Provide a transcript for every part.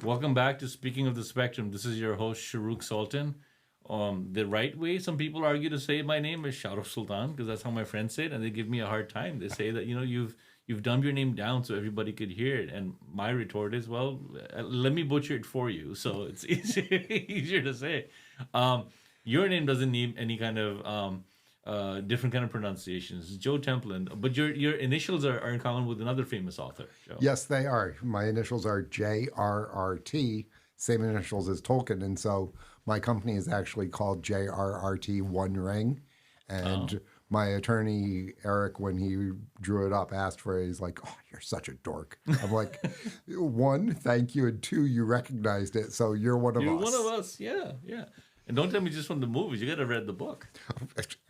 Welcome back to Speaking of the Spectrum. This is your host, Shahrukh Sultan. The right way, some people argue to say my name is Shahrukh Sultan because that's how my friends say it, and they give me a hard time. They say that you've dumbed your name down so everybody could hear it, and my retort is, well, let me butcher it for you, so it's easier to say. Your name doesn't need any kind of different kind of pronunciations. Joe Templin, but your initials are in common with another famous author, Joe. Yes, they are. My initials are JRRT, same initials as Tolkien, and so my company is actually called JRRT One Ring. And my attorney, Eric, when he drew it up, asked for it. He's like, "Oh, you're such a dork." I'm like, one, thank you, and two, you recognized it, so you're one of us. You're one of us, yeah. And don't tell me just from the movies. You got to read the book.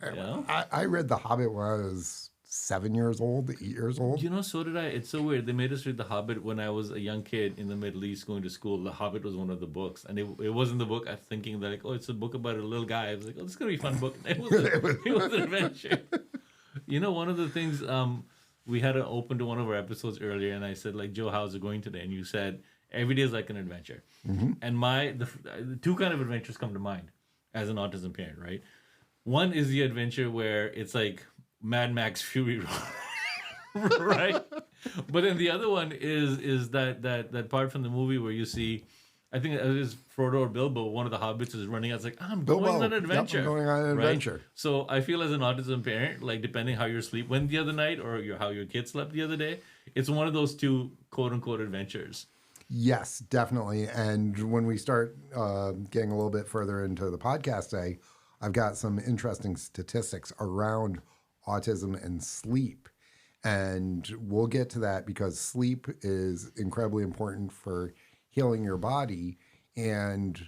I read The Hobbit when I was 7 years old, 8 years old. So did I. It's so weird. They made us read The Hobbit when I was a young kid in the Middle East going to school. The Hobbit was one of the books. And it wasn't the book I was thinking that, like, oh, it's a book about a little guy. I was like, oh, this is going to be a fun book. It was an adventure. One of the things we had to open to one of our episodes earlier, and I said, like, Joe, how's it going today? And you said, every day is like an adventure. Mm-hmm. And the two kind of adventures come to mind as an autism parent, right? One is the adventure where it's like Mad Max Fury Road, right? But then the other one is that part from the movie where you see, I think it is Frodo or Bilbo, one of the hobbits is running out. It's like, I'm going on an adventure. Yep, I'm going on an adventure. Right? So I feel as an autism parent, like depending how your sleep went the other night or how your kid slept the other day, it's one of those two quote unquote adventures. Yes, definitely. And when we start getting a little bit further into the podcast today, I've got some interesting statistics around autism and sleep. And we'll get to that because sleep is incredibly important for healing your body. And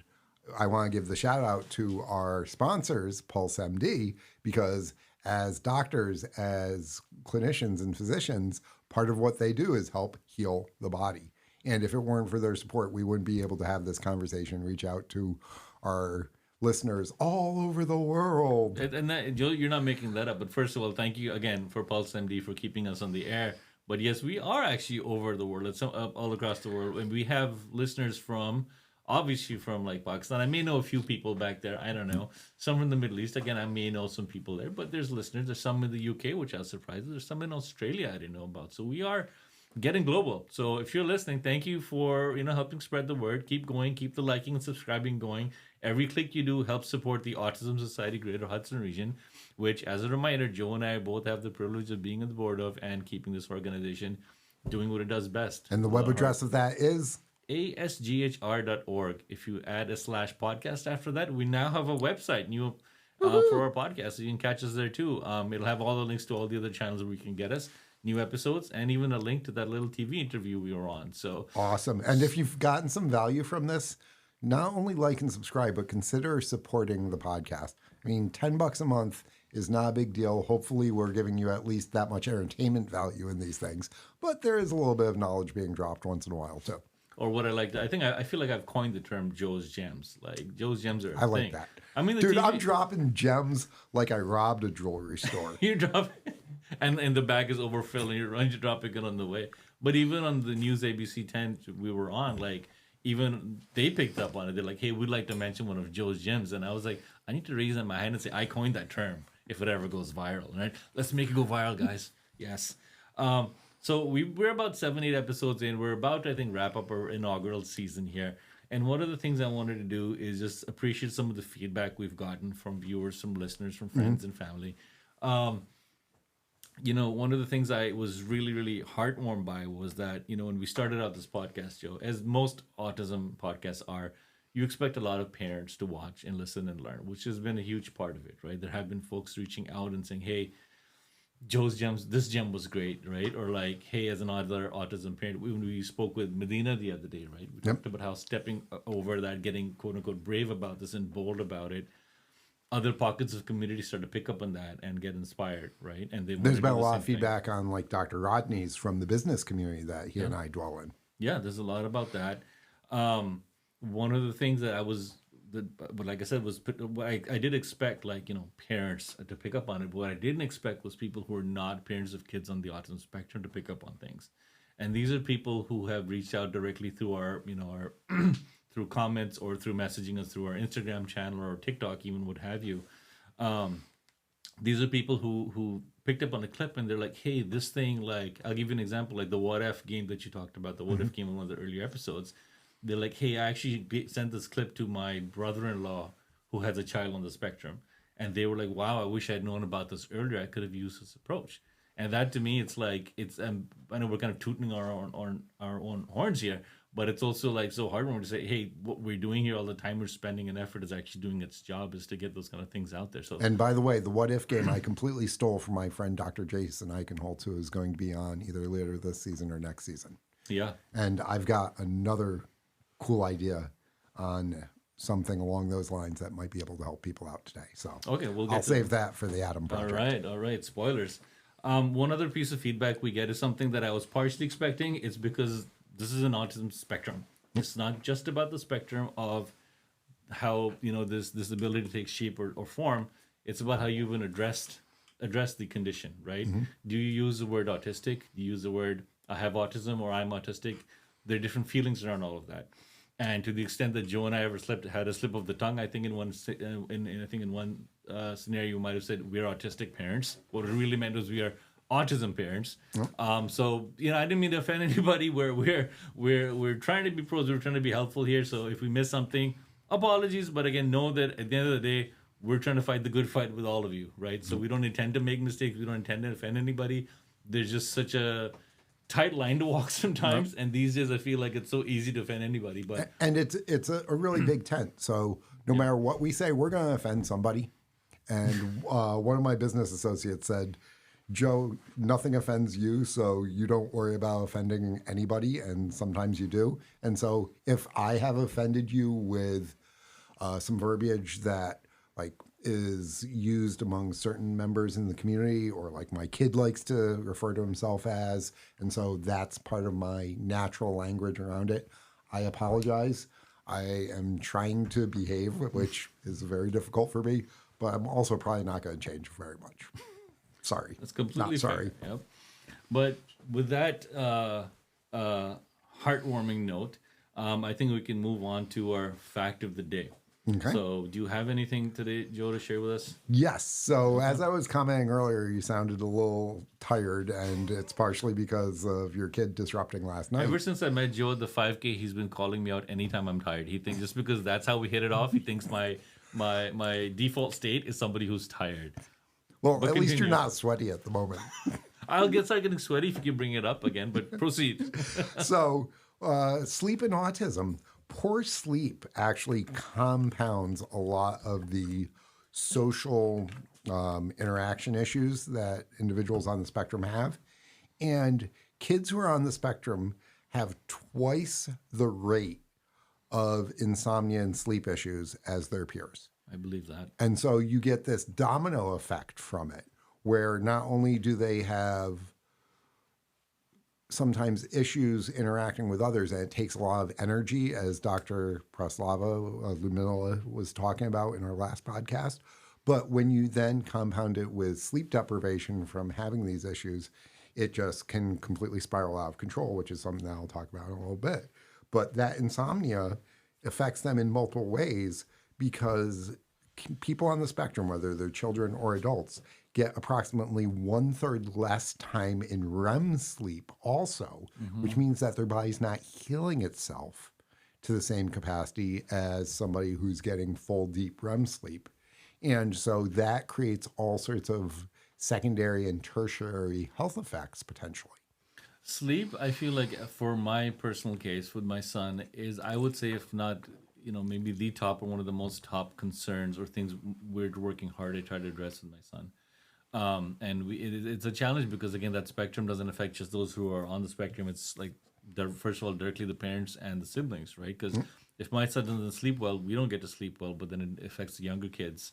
I want to give the shout out to our sponsors, Pulse MD, because as doctors, as clinicians and physicians, part of what they do is help heal the body. And if it weren't for their support, we wouldn't be able to have this conversation, reach out to our listeners all over the world. And that, Joe, you're not making that up. But first of all, thank you again for Pulse MD for keeping us on the air. But yes, we are actually over the world. It's all across the world. And we have listeners obviously from like Pakistan. I may know a few people back there. I don't know. Some from the Middle East. Again, I may know some people there. But there's listeners. There's some in the UK, which I was surprised. There's some in Australia I didn't know about. So we are getting global. So if you're listening, thank you for helping spread the word. Keep going. Keep the liking and subscribing going. Every click you do helps support the Autism Society Greater Hudson region, which, as a reminder, Joe and I both have the privilege of being on the board of and keeping this organization doing what it does best. And the web address of that is asghr.org. If you add a /podcast after that, we now have a website for our podcast. So you can catch us there too. It'll have all the links to all the other channels where you can get us, new episodes, and even a link to that little TV interview we were on. So awesome. And if you've gotten some value from this, not only like and subscribe, but consider supporting the podcast. I mean, $10 a month is not a big deal. Hopefully we're giving you at least that much entertainment value in these things, but there is a little bit of knowledge being dropped once in a while too. Or what I like, I feel like I've coined the term JoesGems. Like JoesGems are a I like thing. that. I mean, dude, I'm dropping gems like I robbed a jewelry store. You're dropping, and the bag is overfilled, and you're dropping it on the way. But even on the News ABC 10 we were on, like, even they picked up on it. They're like, hey, we'd like to mention one of Joe's gems. And I was like, I need to raise my hand and say, I coined that term if it ever goes viral, right? Let's make it go viral, guys. Yes. So we're about 7-8 episodes in. We're about to, I think, wrap up our inaugural season here. And one of the things I wanted to do is just appreciate some of the feedback we've gotten from viewers, from listeners, from friends and family. One of the things I was really, really heartwarmed by was that, when we started out this podcast, Joe, as most autism podcasts are, you expect a lot of parents to watch and listen and learn, which has been a huge part of it, right? There have been folks reaching out and saying, hey, Joe's Gems, this gem was great, right? Or like, hey, as another autism parent, we spoke with Medina the other day, right? We talked about how stepping over that, getting quote unquote brave about this and bold about it. Other pockets of community start to pick up on that and get inspired, right? And there's been a lot of feedback on like Dr. Rodney's from the business community that he and I dwell in. Yeah, there's a lot about that. One of the things that but like I said, was what I did expect, like, parents to pick up on it. But what I didn't expect was people who are not parents of kids on the autism spectrum to pick up on things. And these are people who have reached out directly through our, our through comments or through messaging us through our Instagram channel or TikTok, even what have you. These are people who picked up on a clip and they're like, hey, this thing, like, I'll give you an example, like the What If game that you talked about, the What If game in one of the earlier episodes. They're like, hey, I actually sent this clip to my brother-in-law who has a child on the spectrum. And they were like, wow, I wish I'd known about this earlier. I could have used this approach. And that to me, it's like, I know we're kind of tooting our own horns here, but it's also like so heartwarming to say, hey, what we're doing here, all the time we're spending and effort is actually doing its job, is to get those kind of things out there. So, and by the way, the What If game I completely stole from my friend Dr. Jason Eichenholz, who is going to be on either later this season or next season. Yeah. And I've got another cool idea on something along those lines that might be able to help people out today. So okay, I'll save that for the Adam Project. All right. Spoilers. One other piece of feedback we get is something that I was partially expecting. It's because this is an autism spectrum. It's not just about the spectrum of how, this ability to take shape or form. It's about how you even address the condition, right? Mm-hmm. Do you use the word autistic? Do you use the word I have autism or I'm autistic? There are different feelings around all of that. And to the extent that Joe and I ever had a slip of the tongue, I think in one scenario you might have said we're autistic parents. What it really meant was we are autism parents. So I didn't mean to offend anybody. We're trying to be pros. We're trying to be helpful here. So if we miss something, apologies. But again, know that at the end of the day, we're trying to fight the good fight with all of you, right? So we don't intend to make mistakes. We don't intend to offend anybody. There's just such a tight line to walk sometimes, and these days I feel like it's so easy to offend anybody. But it's a really big tent, so no matter what we say, we're going to offend somebody. And one of my business associates said, Joe, nothing offends you, so you don't worry about offending anybody, and sometimes you do. And so if I have offended you with some verbiage that is used among certain members in the community, or like my kid likes to refer to himself as, and so that's part of my natural language around it, I apologize. I am trying to behave, which is very difficult for me, but I'm also probably not going to change very much. Sorry. That's completely not sorry. Fair. Yep. But with that heartwarming note, I think we can move on to our fact of the day. Okay. So do you have anything today, Joe, to share with us? Yes. So as I was commenting earlier, you sounded a little tired, and it's partially because of your kid disrupting last night. Ever since I met Joe at the 5K, he's been calling me out anytime I'm tired. He thinks just because that's how we hit it off, he thinks my default state is somebody who's tired. Well, but at least you're not sweaty at the moment. I'll get start getting sweaty if you bring it up again, but proceed. So sleep and autism. Poor sleep actually compounds a lot of the social interaction issues that individuals on the spectrum have. And kids who are on the spectrum have twice the rate of insomnia and sleep issues as their peers. I believe that. And so you get this domino effect from it, where not only do they have sometimes issues interacting with others, and it takes a lot of energy, as Dr. Praslava Lumila was talking about in our last podcast. But when you then compound it with sleep deprivation from having these issues, it just can completely spiral out of control, which is something that I'll talk about in a little bit. But that insomnia affects them in multiple ways, because people on the spectrum, whether they're children or adults, get approximately 1/3 less time in REM sleep also, which means that their body's not healing itself to the same capacity as somebody who's getting full deep REM sleep. And so that creates all sorts of secondary and tertiary health effects potentially. Sleep, I feel like for my personal case with my son, is, I would say, if not, maybe the top or one of the most top concerns or things we're working hard to try to address with my son. And it's a challenge because, again, that spectrum doesn't affect just those who are on the spectrum. It's like, first of all, directly the parents and the siblings, right? Because if my son doesn't sleep well, we don't get to sleep well, but then it affects the younger kids.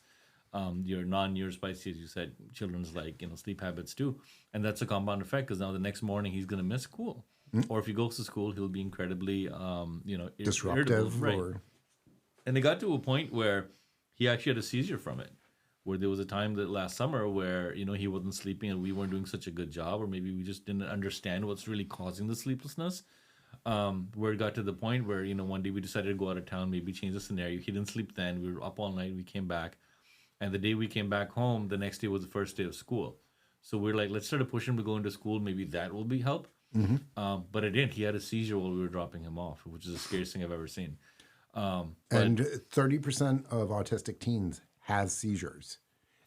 Your non-neurospicy, as you said, children's sleep habits too. And that's a compound effect, because now the next morning he's going to miss school. Or if he goes to school, he'll be incredibly, disruptive. Right. And it got to a point where he actually had a seizure from it. where there was a time that last summer where, he wasn't sleeping and we weren't doing such a good job, or maybe we just didn't understand what's really causing the sleeplessness. Where it got to the point where, one day we decided to go out of town, maybe change the scenario. He didn't sleep then. We were up all night. We came back. And the day we came back home, the next day was the first day of school. So we're like, let's try to push him to go into school. Maybe that will be help. But it didn't. He had a seizure while we were dropping him off, which is the scariest thing I've ever seen. And 30% of autistic teens has seizures.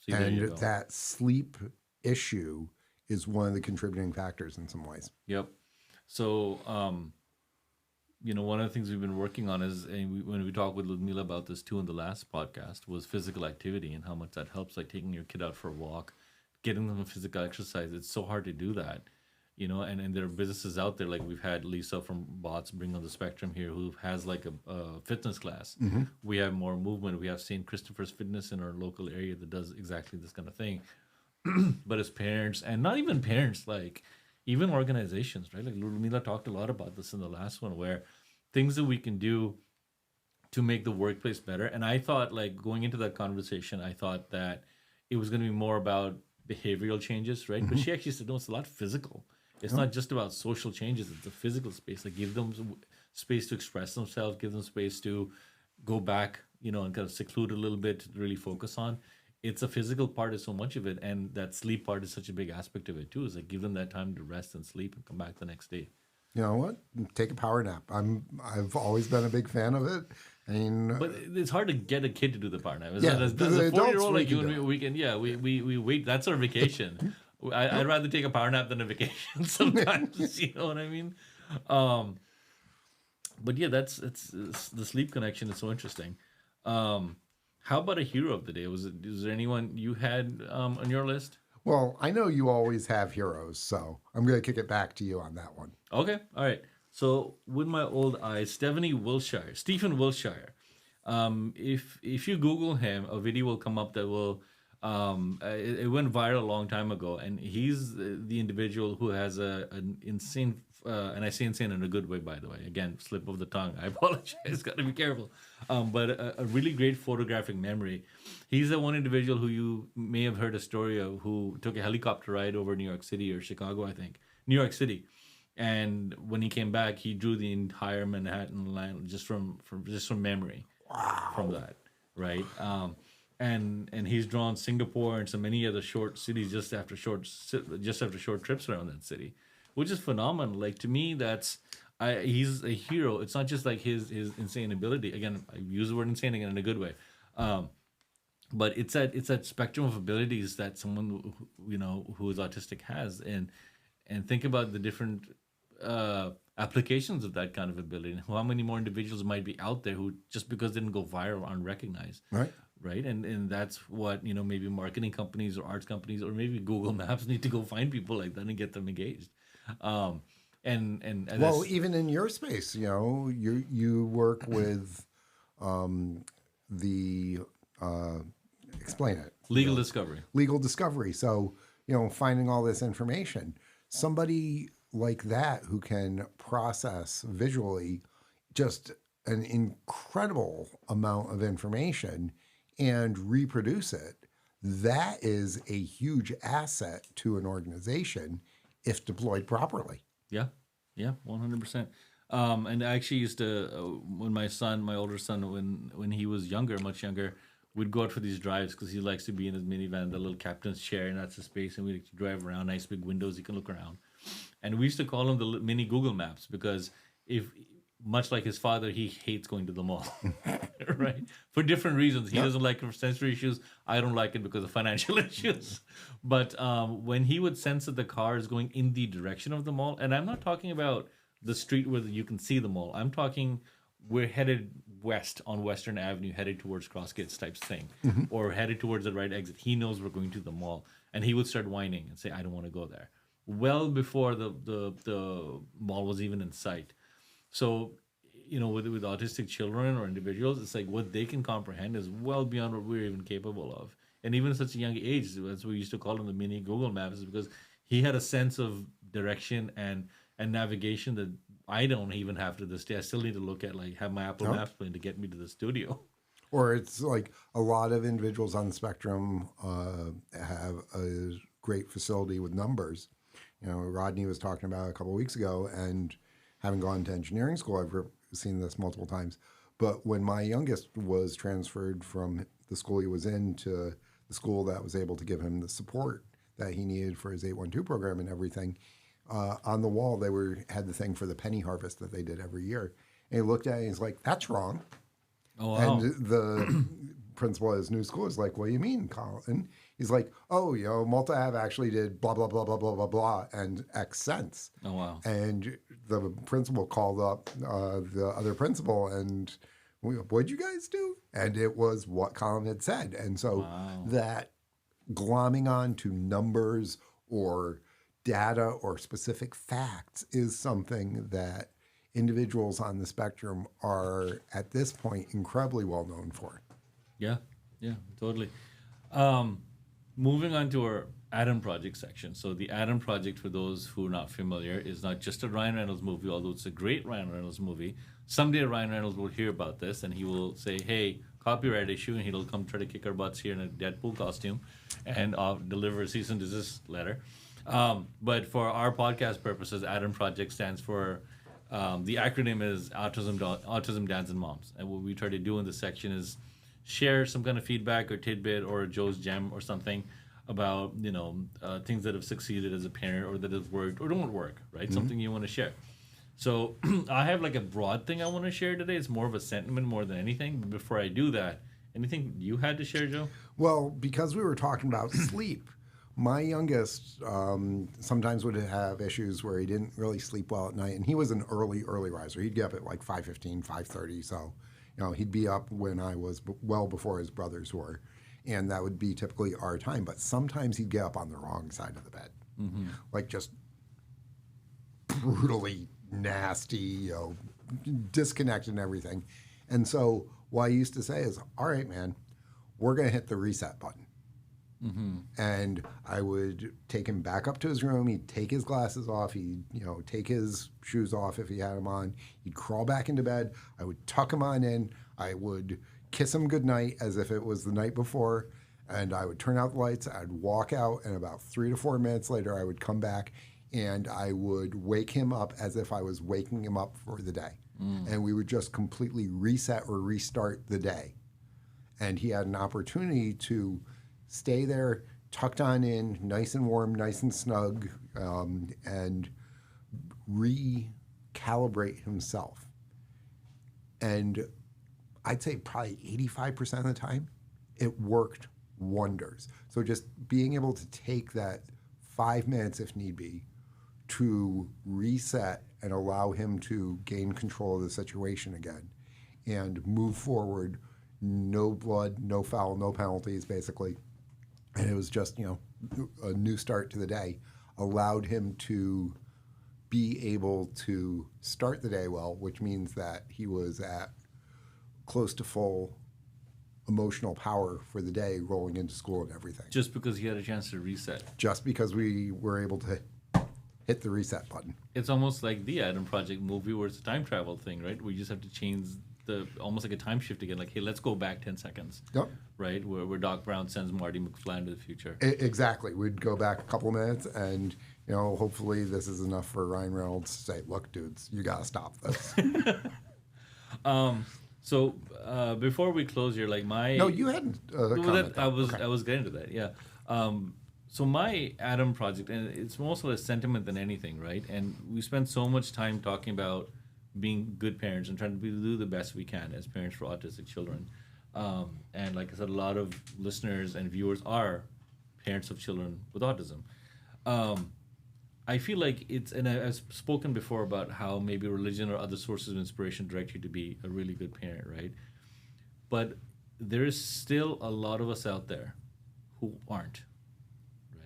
And that sleep issue is one of the contributing factors in some ways. Yep. So, one of the things we've been working on is, and when we talked with Ludmila about this too in the last podcast, was physical activity and how much that helps, like taking your kid out for a walk, getting them a physical exercise. It's so hard to do that, and there are businesses out there, like we've had Lisa from Bots Bring on the Spectrum here, who has like a fitness class. We have More Movement. We have St. Christopher's Fitness in our local area that does exactly this kind of thing. But as parents, and not even parents, like even organizations, right? Like Ludmila talked a lot about this in the last one, where things that we can do to make the workplace better. And I thought, like, going into that conversation, I thought that it was going to be more about behavioral changes, right? But she actually said, no, it's a lot physical. It's not just about social changes. It's a physical space. Like, give them space to express themselves, give them space to go back, and kind of seclude a little bit to really focus on. It's a physical part is so much of it. And that sleep part is such a big aspect of it too. Is like, give them that time to rest and sleep and come back the next day. You know what? Take a power nap. I've always been a big fan of it. I mean, but it's hard to get a kid to do the power nap. Yeah, as a 4-year-old like you and me, we can. Yeah, we wait. That's our vacation. I'd rather take a power nap than a vacation sometimes. You know what I mean? But yeah, it's the sleep connection is so interesting. How about a hero of the day? Was there anyone you had on your list? Well, I know you always have heroes, so I'm going to kick it back to you on that one. Okay, all right. So with my old eyes, Stephen Wiltshire. If you Google him, a video will come up that will. It went viral a long time ago, and he's the individual who has an insane, and I say insane in a good way, by the way. Again, slip of the tongue. I apologize. Got to be careful. But a really great photographic memory. He's the one individual who you may have heard a story of, who took a helicopter ride over New York City or Chicago, I think. New York City. And when he came back, he drew the entire Manhattan line just from memory. Wow. From that, right? And he's drawn Singapore and so many other short cities just after short trips around that city, which is phenomenal. Like, to me, he's a hero. It's not just like his insane ability. Again, I use the word insane again in a good way. But it's that spectrum of abilities that someone who is autistic has, and think about the different applications of that kind of ability, and how many more individuals might be out there who, just because they didn't go viral, aren't recognized. Right. And that's what, maybe marketing companies or arts companies or maybe Google Maps need to go find people like that and get them engaged. And well, even in your space, you work with the explain it. Legal discovery. So, finding all this information, somebody like that who can process visually just an incredible amount of information and reproduce it, that is a huge asset to an organization if deployed properly. Yeah, 100%. And I actually used to, when my older son, when he was much younger, we'd go out for these drives because he likes to be in his minivan, the little captain's chair, and that's the space, and we'd drive around, nice big windows, you can look around. And we used to call them the mini Google Maps because much like his father, he hates going to the mall, right? For different reasons. He doesn't like it for sensory issues. I don't like it because of financial issues. But when he would sense that the car is going in the direction of the mall, and I'm not talking about the street where you can see the mall. I'm talking we're headed west on Western Avenue, headed towards Crossgates type thing, or headed towards the right exit. He knows we're going to the mall. And he would start whining and say, I don't want to go there. Well before the mall was even in sight. So, with autistic children or individuals, it's like what they can comprehend is well beyond what we're even capable of. And even at such a young age, that's what we used to call him the mini Google Maps, is because he had a sense of direction and navigation that I don't even have to this day. I still need to look at, have my Apple Maps playing to get me to the studio. Or it's like a lot of individuals on the spectrum have a great facility with numbers. You know, Rodney was talking about a couple of weeks ago, and having gone to engineering school, I've seen this multiple times. But when my youngest was transferred from the school he was in to the school that was able to give him the support that he needed for his 812 program and everything, on the wall they had the thing for the penny harvest that they did every year. And he looked at it and he's like, "That's wrong." Oh, wow. And the principal at his new school is like, "What do you mean, Colin?" He's like, "Oh, you know, Multi-Ave actually did blah, blah, blah, blah, blah, blah, blah, and X cents." Oh, wow. And the principal called up the other principal and, "What'd you guys do?" And it was what Colin had said. And so that glomming on to numbers or data or specific facts is something that individuals on the spectrum are at this point incredibly well known for. Yeah, totally. Moving on to our Adam Project section. So the Adam Project, for those who are not familiar, is not just a Ryan Reynolds movie, although it's a great Ryan Reynolds movie. Someday Ryan Reynolds will hear about this and he will say, "Hey, copyright issue," and he'll come try to kick our butts here in a Deadpool costume and deliver a cease and desist letter. But for our podcast purposes, Adam Project stands for, the acronym is Autism Dads and Moms. And what we try to do in this section is share some kind of feedback or tidbit or a Joe's gem or something about, things that have succeeded as a parent or that have worked or don't work, right? Mm-hmm. Something you want to share. So I have like a broad thing I want to share today. It's more of a sentiment more than anything. But before I do that, anything you had to share, Joe? Well, because we were talking about sleep, my youngest sometimes would have issues where he didn't really sleep well at night. And he was an early riser. He'd get up at like 5:15, 5:30. So, he'd be up when I was well before his brothers were. And that would be typically our time. But sometimes he'd get up on the wrong side of the bed. Mm-hmm. Like just brutally nasty, disconnected and everything. And so what I used to say is, "All right, man, we're going to hit the reset button." Mm-hmm. And I would take him back up to his room. He'd take his glasses off. He'd, take his shoes off if he had them on. He'd crawl back into bed. I would tuck him on in. I would kiss him goodnight as if it was the night before. And I would turn out the lights. I'd walk out. And about 3 to 4 minutes later, I would come back and I would wake him up as if I was waking him up for the day. Mm. And we would just completely reset or restart the day. And he had an opportunity to stay there, tucked on in, nice and warm, nice and snug, and recalibrate himself. And I'd say probably 85% of the time, it worked wonders. So just being able to take that 5 minutes, if need be, to reset and allow him to gain control of the situation again and move forward, no blood, no foul, no penalties, basically. And it was just, a new start to the day, allowed him to be able to start the day well, which means that he was at close to full emotional power for the day rolling into school and everything. Just because he had a chance to reset. Just because we were able to hit the reset button. It's almost like the Adam Project movie where it's a time travel thing, right? We just have to change almost like a time shift again, like, hey, let's go back 10 seconds. Yep. Right? Where Doc Brown sends Marty McFly into the future. Exactly. We'd go back a couple minutes and, hopefully this is enough for Ryan Reynolds to say, "Look, dudes, you got to stop this." So before we close here, like No, you hadn't comment. I was getting to that, yeah. So my Adam Project, and it's mostly a sentiment than anything, right? And we spend so much time talking about being good parents and trying to do the best we can as parents for autistic children. And like I said, a lot of listeners and viewers are parents of children with autism. I feel like and I've spoken before about how maybe religion or other sources of inspiration direct you to be a really good parent, right? But there is still a lot of us out there who aren't,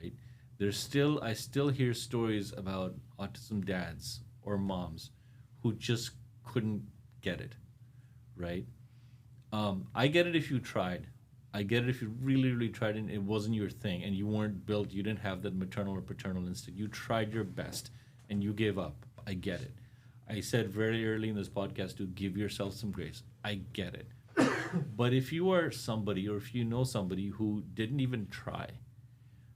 right? I still hear stories about autism dads or moms who just couldn't get it, right? I get it if you tried. I get it if you really, really tried and it wasn't your thing and you weren't built, you didn't have that maternal or paternal instinct. You tried your best and you gave up. I get it. I said very early in this podcast to give yourself some grace. I get it. But if you are somebody, or if you know somebody who didn't even try,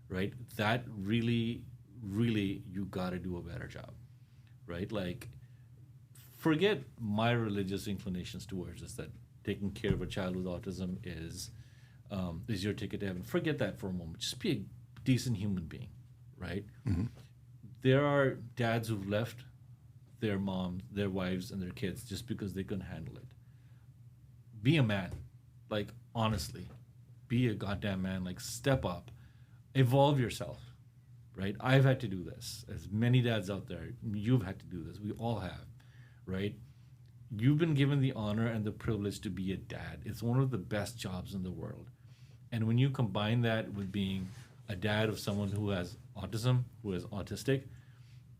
right? That really, really, you got to do a better job, right? Like, forget my religious inclinations towards this, that taking care of a child with autism is your ticket to heaven. Forget that for a moment. Just be a decent human being, right? Mm-hmm. There are dads who've left their moms, their wives, and their kids just because they couldn't handle it. Be a man. Like, honestly, be a goddamn man. Like, step up. Evolve yourself, right? I've had to do this. As many dads out there, you've had to do this. We all have, right? You've been given the honor and the privilege to be a dad. It's one of the best jobs in the world. And when you combine that with being a dad of someone who has autism, who is autistic,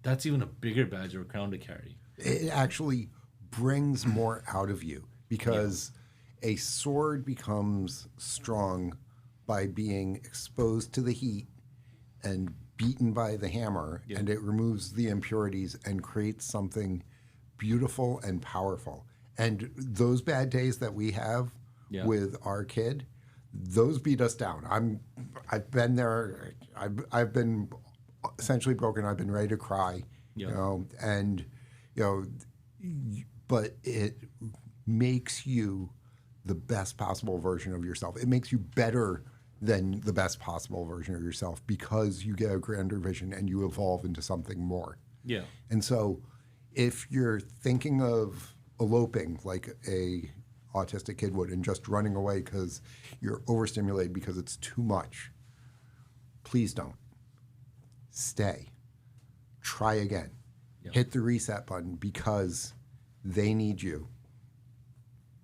that's even a bigger badge or crown to carry. It actually brings more out of you because a sword becomes strong by being exposed to the heat and beaten by the hammer, and it removes the impurities and creates something beautiful and powerful. And those bad days that we have with our kid, those beat us down. I've been there. I've been essentially broken. I've been ready to cry, you know, and but it makes you the best possible version of yourself. It makes you better than the best possible version of yourself because you get a grander vision and you evolve into something more. Yeah. And so if you're thinking of eloping like a autistic kid would and just running away because you're overstimulated because it's too much, please don't. Stay. Try again. Hit the reset button because they need you.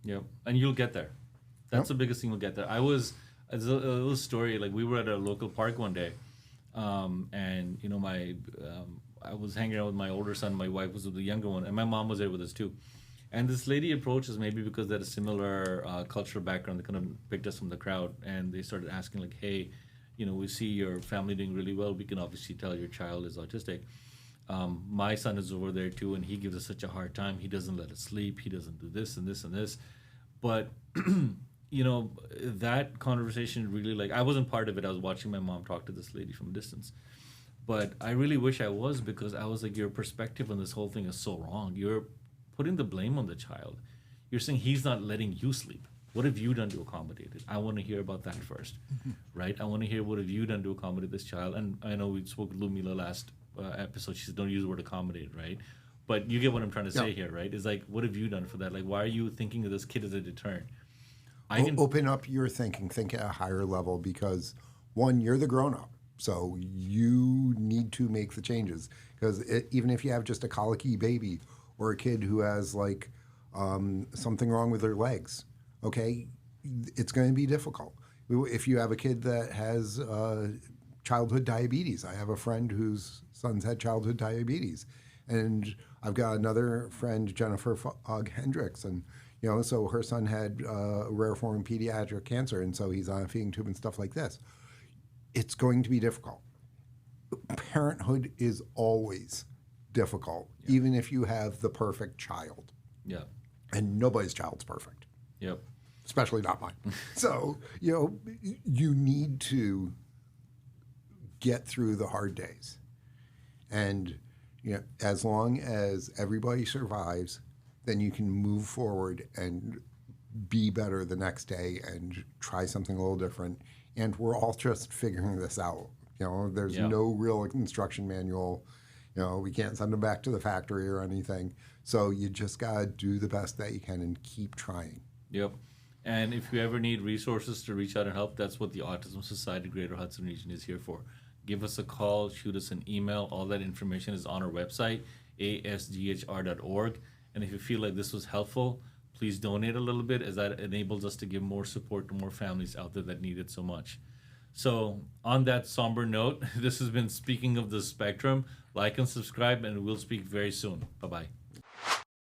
Yep. And you'll get there. That's the biggest thing, you'll get there. It's a little story, like we were at a local park one day, and I was hanging out with my older son, my wife was with the younger one, and my mom was there with us too. And this lady approached us, maybe because they had a similar cultural background. They kind of picked us from the crowd, and they started asking, like, hey, we see your family doing really well. We can obviously tell your child is autistic. My son is over there too, and he gives us such a hard time. He doesn't let us sleep. He doesn't do this and this and this. But, that conversation really, like, I wasn't part of it. I was watching my mom talk to this lady from a distance. But I really wish I was, because I was like, your perspective on this whole thing is so wrong. You're putting the blame on the child. You're saying he's not letting you sleep. What have you done to accommodate it? I want to hear about that first, right? I want to hear what have you done to accommodate this child. And I know we spoke with Lumila last episode. She said, don't use the word accommodate, right? But you get what I'm trying to say here, right? It's like, what have you done for that? Like, why are you thinking of this kid as a deterrent? Open up your thinking. Think at a higher level because, one, you're the grown-up. So you need to make the changes. Because even if you have just a colicky baby or a kid who has, like, something wrong with their legs, okay, it's going to be difficult. If you have a kid that has childhood diabetes, I have a friend whose son's had childhood diabetes. And I've got another friend, Jennifer Hendricks, and so her son had a rare form of pediatric cancer, and so he's on a feeding tube and stuff like this. It's going to be difficult. Parenthood is always difficult, even if you have the perfect child. Yeah. And nobody's child's perfect. Yep. Especially not mine. So, you need to get through the hard days. And, as long as everybody survives, then you can move forward and be better the next day and try something a little different. And we're all just figuring this out. There's no real instruction manual. We can't send them back to the factory or anything. So you just got to do the best that you can and keep trying. Yep. And if you ever need resources to reach out and help, that's what the Autism Society Greater Hudson Region is here for. Give us a call, shoot us an email. All that information is on our website, asghr.org. And if you feel like this was helpful, please donate a little bit, as that enables us to give more support to more families out there that need it so much. So on that somber note, this has been Speaking of the Spectrum. Like and subscribe, and we'll speak very soon. Bye-bye.